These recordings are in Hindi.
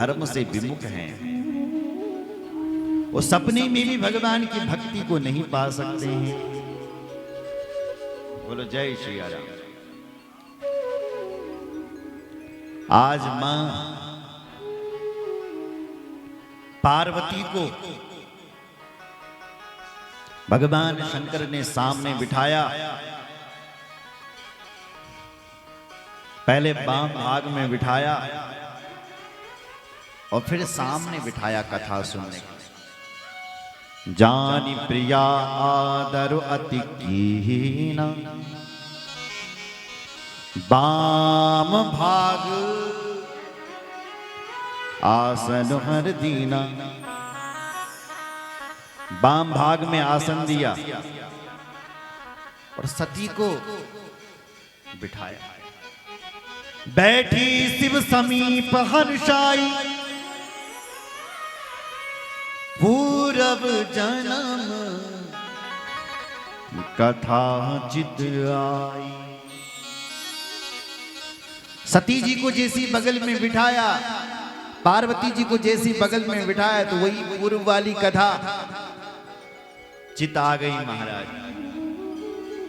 धर्म से विमुख हैं, वो सपने में भी भगवान की भक्ति को नहीं पा सकते हैं। बोलो जय श्री राम। आज मां पार्वती को भगवान शंकर ने सामने बिठाया। पहले बाम भाग में बिठाया और फिर सामने बिठाया कथा सुनने के। जानी प्रिया आदर अति कीना, बाम भाग आसन हर दीना। बाम भाग में आसन दिया और सती को बिठाया। बैठी शिव समीप हर्षाई, पूरब जन्म कथा चित आई। सती जी को जैसी बगल में बिठाया, पार्वती जी को जैसी बगल में बिठाया, तो वही पूर्व वाली कथा चित आ गई महाराज।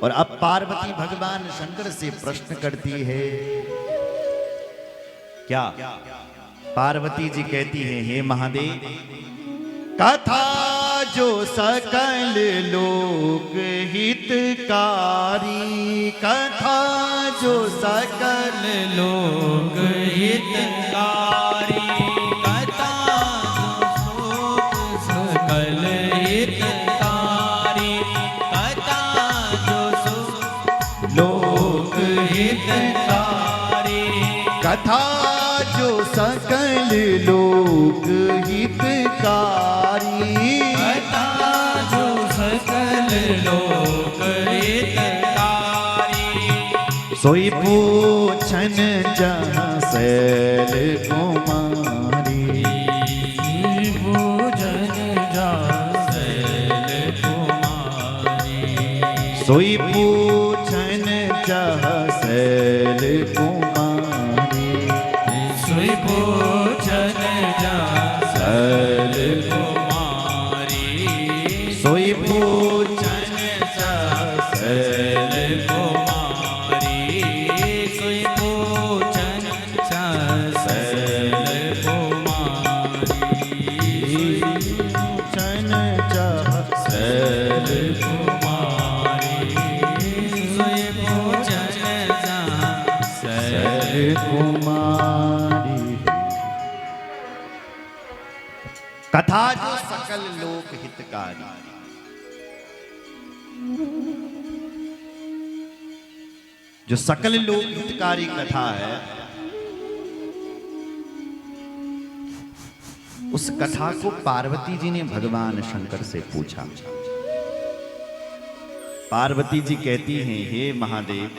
और अब पार्वती भगवान शंकर से प्रश्न करती है। क्या पार्वती जी कहती है, हे महादेव, कथा जो सकल लोक हितकारी, कथा जो सकल लोक हितकारी, कथा जो सकल हितकारी, कथा जो लोक हितकारी, कथा जो सकल लोक हितकारी, कथा जो सकल लोक हितकारी। सोई पूछन जहाँ शैल कुमारी, पूजन जहाँ शैल कुमारी, सोई पूछन जहाँ शैल कुमारी, सोई पूजन जहाँ शैल कुमारी, सोई पूछन जहाँ शैल कुमारी, सोई पूजन जहाँ शैल कुमारी, पूछन जहाँ शैल कुमारी, सोई पूजन जहाँ शैल कुमारी। कथा जो सकल लोक हितकारी, जो सकल लोक हितकारी कथा है, उस कथा को पार्वती जी ने भगवान शंकर से पूछा। पार्वती जी कहती हैं, हे महादेव,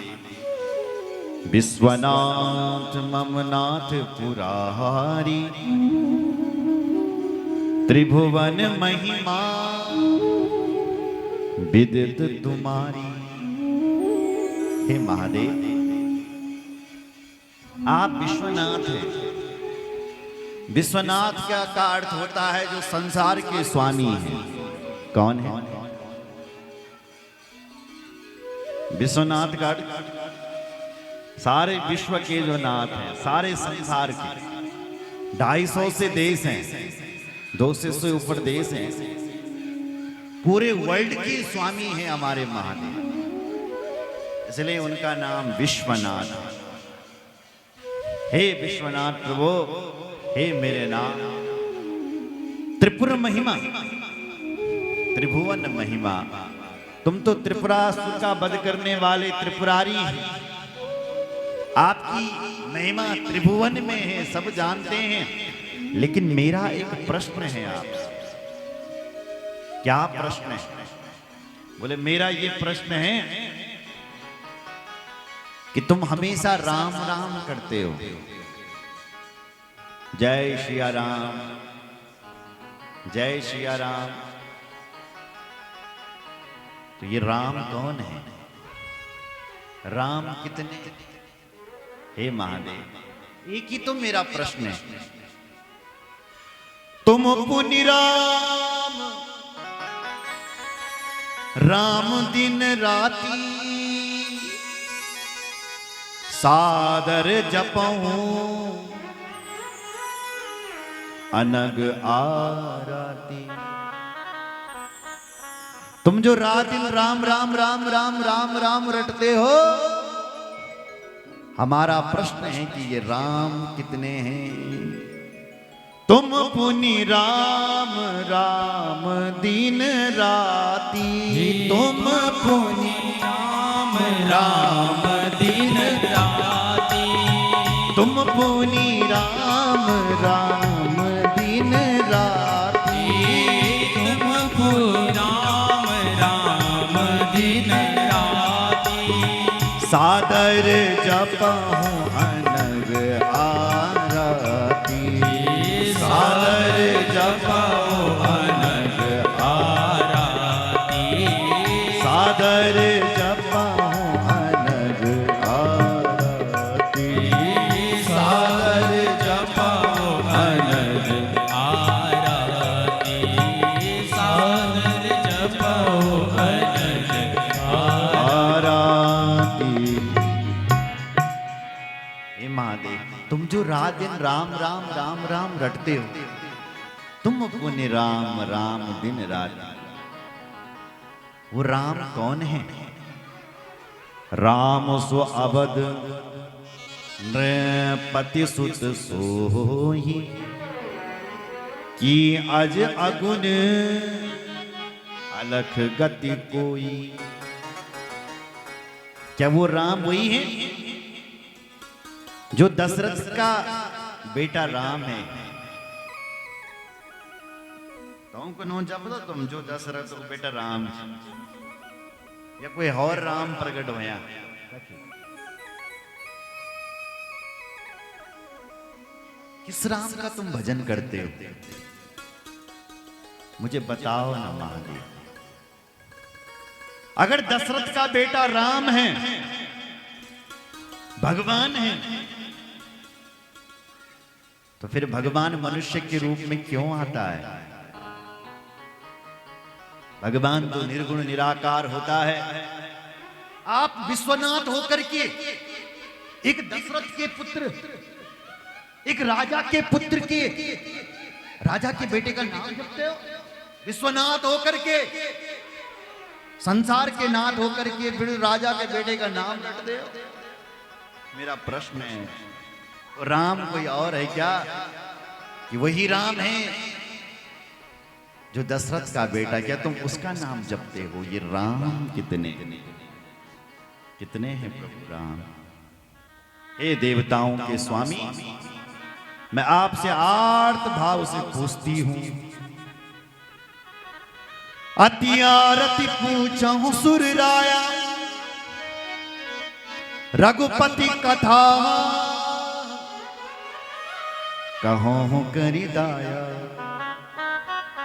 विश्वनाथ ममनाथ पुरारी, त्रिभुवन महिमा विदित तुम्हारी। हे महादेव, आप विश्वनाथ हैं। विश्वनाथ का अर्थ होता है जो संसार के स्वामी हैं। कौन है विश्वनाथ का अर्थ? सारे विश्व के जो नाथ हैं, सारे संसार के 250 से देश हैं, 200 से ऊपर देश हैं, पूरे वर्ल्ड के स्वामी हैं हमारे महादेव। इसलिए उनका नाम विश्वनाथ। हे विश्वनाथ प्रभु, हे मेरे नाम, त्रिपुर महिमा, त्रिभुवन महिमा। तुम तो त्रिपुरासुर का वध करने वाले त्रिपुरारी हैं। आपकी महिमा त्रिभुवन में है, सब जानते हैं। लेकिन मेरा एक प्रश्न है आपसे। क्या प्रश्न है? बोले मेरा ये प्रश्न है कि तुम हमेशा राम राम करते हो। जय श्री राम, जय श्री राम। तो ये राम कौन है? राम कितने? हे महादेव, एक ही तो मेरा प्रश्न है। तुम पुनि राम राम दिन राती सादर जपऊं अनग आरती। तुम जो रात दिन राम राम राम राम राम राम रटते हो, हमारा प्रश्न है कि ये राम कितने हैं? तुम पुनि राम राम दिन राती, तुम पुनि राम राम दिन राती, तुम पुनि राम राम दिन राती, तुम पुनि राम राम दिन राती, सादर जपहूं अनग आरती, सादर जपहूं अनग आरती, सादर जपहूं अनग आरती, सादर जपहूं अनग आरती, सादर जपो अनग आरती। हे महादेव, तुम जो रात दिन राम राम राम राम रटते हो, तुम पुनि राम राम दिन रात, वो राम कौन है? राम सो अवध नृपति सुत सोही, की अज अगुन अलख गति कोई। क्या वो राम वही है जो दशरथ का बेटा राम है? तुमको नो जब तो तुम जो दशरथ का बेटा राम है, या कोई और राम प्रकट होया? किस राम का तुम भजन करते हो? मुझे बताओ ना महादेव। अगर दशरथ का बेटा राम है, भगवान है, तो फिर भगवान मनुष्य के रूप में क्यों आता है? भगवान तो निर्गुण निराकार होता है। आप विश्वनाथ होकर के एक दशरथ के पुत्र, एक राजा के पुत्र के, राजा के बेटे का नाम जपते हो? विश्वनाथ होकर के, संसार के नाथ होकर के फिर राजा के बेटे का नाम रटते हो? मेरा प्रश्न है, तो राम कोई और है क्या, कि वही राम है जो दशरथ का बेटा? क्या तुम उसका नाम जपते हो? ये राम कितने कितने हैं प्रभु राम? हे देवताओं के स्वामी, मैं आपसे आर्त भाव से पूछती हूं, अति आरती पूछूं सुर राया, रघुपति कथा कहो करी दाया।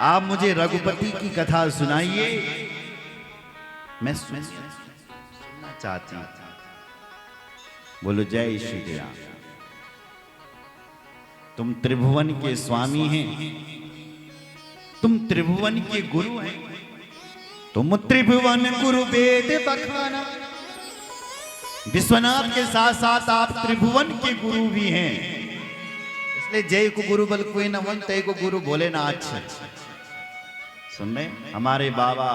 आप मुझे रघुपति की कथा सुनाइए, मैं सुनना चाहती हूं। बोलो जय श्री राम। तुम त्रिभुवन के स्वामी हैं, तुम त्रिभुवन के गुरु हैं, तुम त्रिभुवन गुरु वेद बखाना। विश्वनाथ के साथ साथ आप त्रिभुवन के गुरु भी हैं, इसलिए जय को गुरु बल कोई न वन, तय को गुरु भोलेनाथ। सुन रहे, हमारे बाबा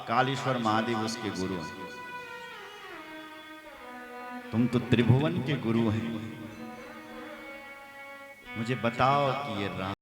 कालेश्वर महादेव उसके गुरु हैं। तुम तो त्रिभुवन के गुरु हैं। मुझे बताओ कि ये राम